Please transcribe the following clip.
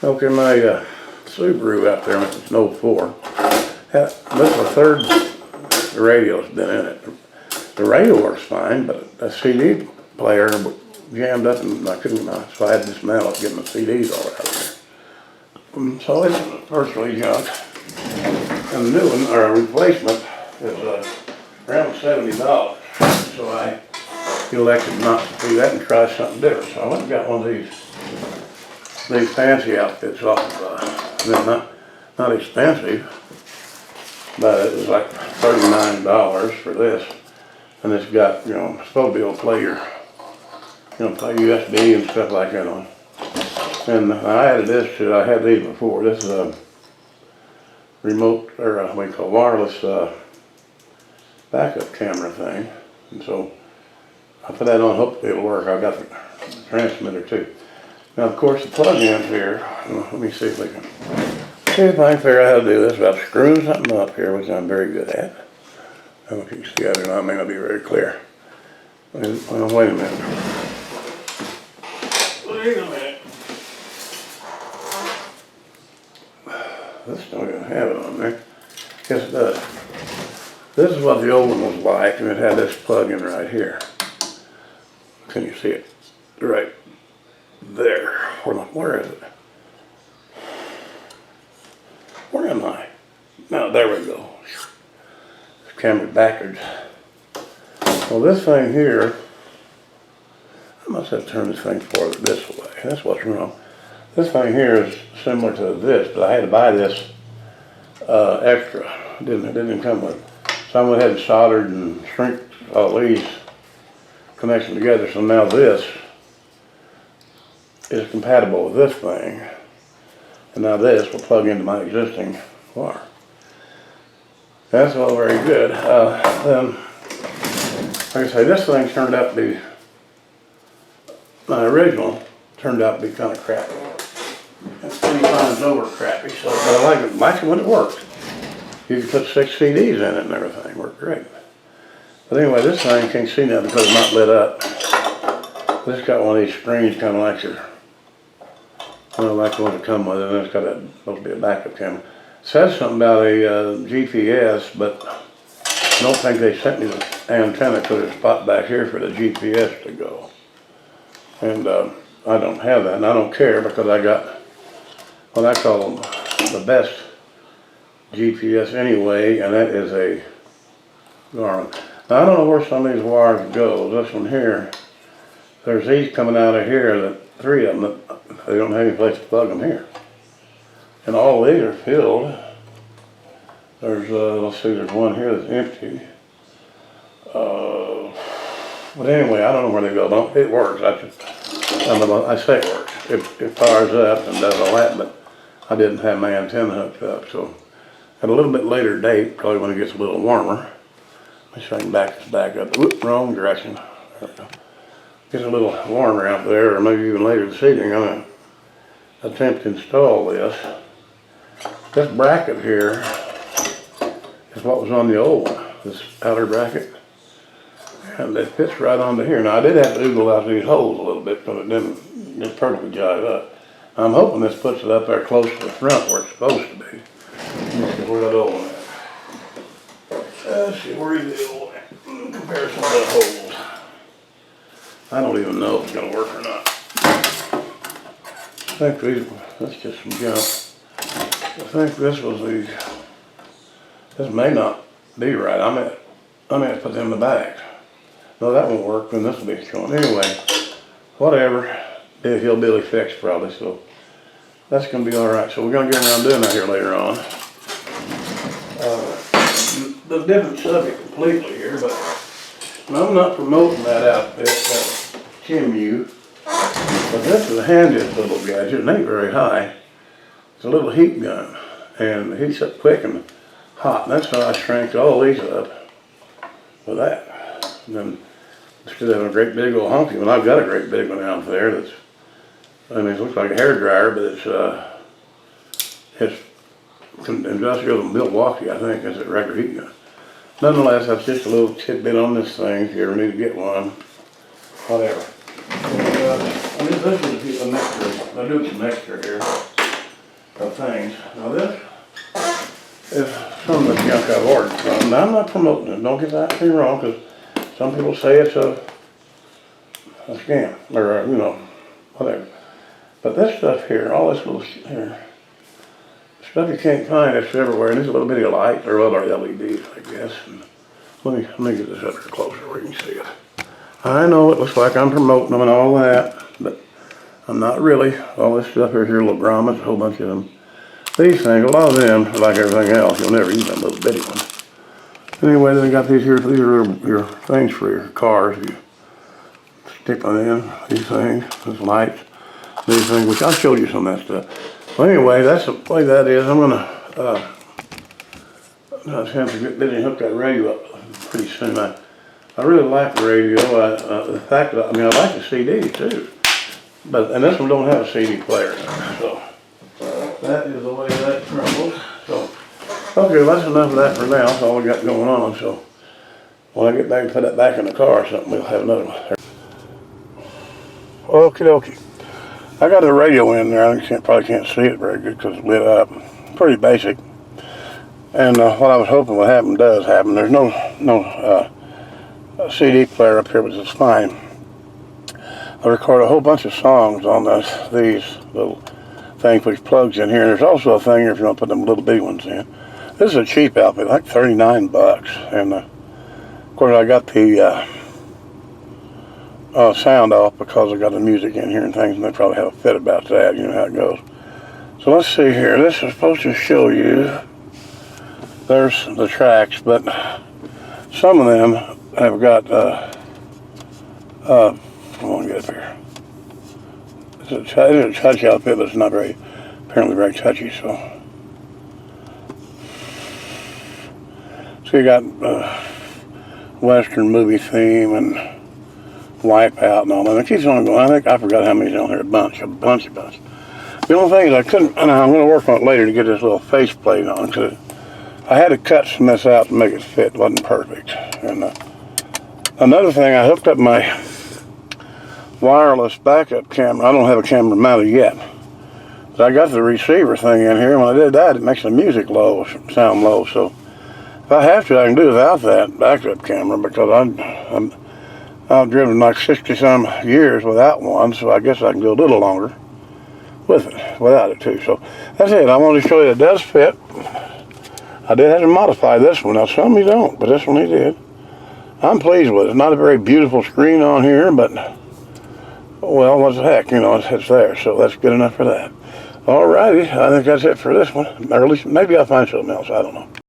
Okay, my Subaru out there, it's an 04. This is the third radio's been in it. The radio works fine, but the CD player jammed up and I couldn't, so I had to dismantle it, get my CDs all out of there. So it's virtually junk. And the new one, or a replacement, is around $70. So I elected not to do that and try something different. So I went and got one of these fancy outfits off of, not expensive, but it was like $39 for this. And it's got, it's supposed to be able to play your, play USB and stuff like that on. And I added this to it. I had these before. This is a remote, or what we call wireless backup camera thing. And so I put that on, hopefully it'll work. I've got the transmitter too. Now, of course, the plug-ins here, let me see if we can, see if I can figure out how to do this without screwing something up here, which I'm very good at. I don't know if you can see that or not, it may not be very clear. Well, wait a minute. Wait a minute. This don't even have it on there. Yes, it does. This is what the old one was like, and it had this plug-in right here. Can you see it? Right there. Where is it? Where am I? No, there we go. Camera backwards. Well, this thing here, I must have turned this thing forward this way. That's what's wrong. This thing here is similar to this, but I had to buy this extra. It didn't come with it. So I went ahead and soldered and shrink all these connections together. So now this is compatible with this thing. And now this will plug into my existing wire. That's all very good. Then, like I say, this thing turned out to be, my original turned out to be kind of crappy. It's 3 times over crappy, so, but I like it. Actually, when it worked, you could put 6 CDs in it and everything. It worked great. But anyway, this thing, you can't see nothing because it's not lit up. This got one of these screens kind of like your, like the one that come with it, and it's got supposed to be a backup camera. It says something about a GPS, but I don't think they sent me the antenna because there's a spot back here for the GPS to go. And I don't have that, and I don't care because I got what I call the best GPS anyway, and that is a Garmin. Now I don't know where some of these wires go. This one here, there's these coming out of here, that 3 of them, they don't have any place to plug them here. And all these are filled. There's, let's see, there's one here that's empty. But anyway, I don't know where they go, but it works. I say it works. It fires up and does all that, but I didn't have my antenna hooked up. So at a little bit later date, probably when it gets a little warmer, let me see if I can back this back up. Whoop, wrong direction. There we go. Gets a little warmer out there, or maybe even later this evening, I'm going to attempt to install this. This bracket here is what was on the old one, this outer bracket. And it fits right onto here. Now I did have to oogle out these holes a little bit because it didn't perfectly jive up. I'm hoping this puts it up there close to the front where it's supposed to be. Let's see where that old one is. Let's see where is the old one in comparison to the holes. I don't even know if it's going to work or not. I think that's just some junk. I think this was this may not be right. I may have to put them in the back. No, that won't work, then this will be showing. Anyway, whatever. Be a hillbilly fix probably, so that's going to be all right. So we're going to get around doing that here later on. The different subject completely here, but I'm not promoting that outfit, that Kimu. But this is the handiest little gadget. It ain't very high. It's a little heat gun, and it heats up quick and hot. And that's how I shrank all these up with that. And then instead of having a great big old honky one, I've got a great big one out there that's, I mean, it looks like a hairdryer, but it's industrial in Milwaukee, I think. It's a regular heat gun. Nonetheless, that's just a little tidbit on this thing. If you ever need to get one, whatever. I mean, this is a mixture. I do some mixture here. of things. Now this is some of the junk I've ordered from. Now I'm not promoting it, don't get that me wrong, because some people say it's a scam, or whatever. But this stuff here, all this little shit here, stuff you can't find, it's everywhere, and these little bitty lights, or other LEDs, I guess. And let me get this up here closer where you can see it. I know it looks like I'm promoting them and all that, but I'm not really. All this stuff here, little grommets, a whole bunch of them. These things, a lot of them, like everything else, you'll never use them little bitty ones. Anyway, they got these here, these are your things for your cars. You stick them in, these things, these lights, these things, which I showed you some of that stuff. Well, anyway, that's the way that is. I'm gonna have to get busy and hook that radio up pretty soon. I really like the radio. The fact that, I like the CD too. And this one don't have a CD player, so that is the way that crumbles. So, okay, well, that's enough of that for now. That's all we got going on. So, when I get back and put that back in the car or something, we'll have another one. Okie dokie. I got the radio in there. I probably can't see it very good because it's lit up. Pretty basic. And what I was hoping would happen does happen. There's no CD player up here, which is fine. I record a whole bunch of songs on these little things which plugs in here. And there's also a thing here if you want to put them little big ones in. This is a cheap outfit, like 39 bucks. And of course I got the sound off because I got the music in here and things, and they probably have a fit about that. You know how it goes. So let's see here. This is supposed to show you there's the tracks, but some of them have got come on, get up here. It's a touchy outfit, but it's not apparently very touchy, so you got Western movie theme and Wipeout and all that. It keeps on going. I forgot how many's on here. A bunch. The only thing is I couldn't, and I'm going to work on it later to get this little faceplate on, because I had to cut some of this out to make it fit. It wasn't perfect. And another thing, I hooked up my wireless backup camera. I don't have a camera mounted yet. But I got the receiver thing in here, and when I did that, it makes the music sound low. So if I have to, I can do without that backup camera, because I've driven like 60-some years without one, so I guess I can go a little longer without it too. So that's it. I wanted to show you it does fit. I did have to modify this one. Now some you don't, but this one he did. I'm pleased with it. It's not a very beautiful screen on here, but well, what the heck, it's there, so that's good enough for that. Alrighty, I think that's it for this one. Or at least maybe I'll find something else, I don't know.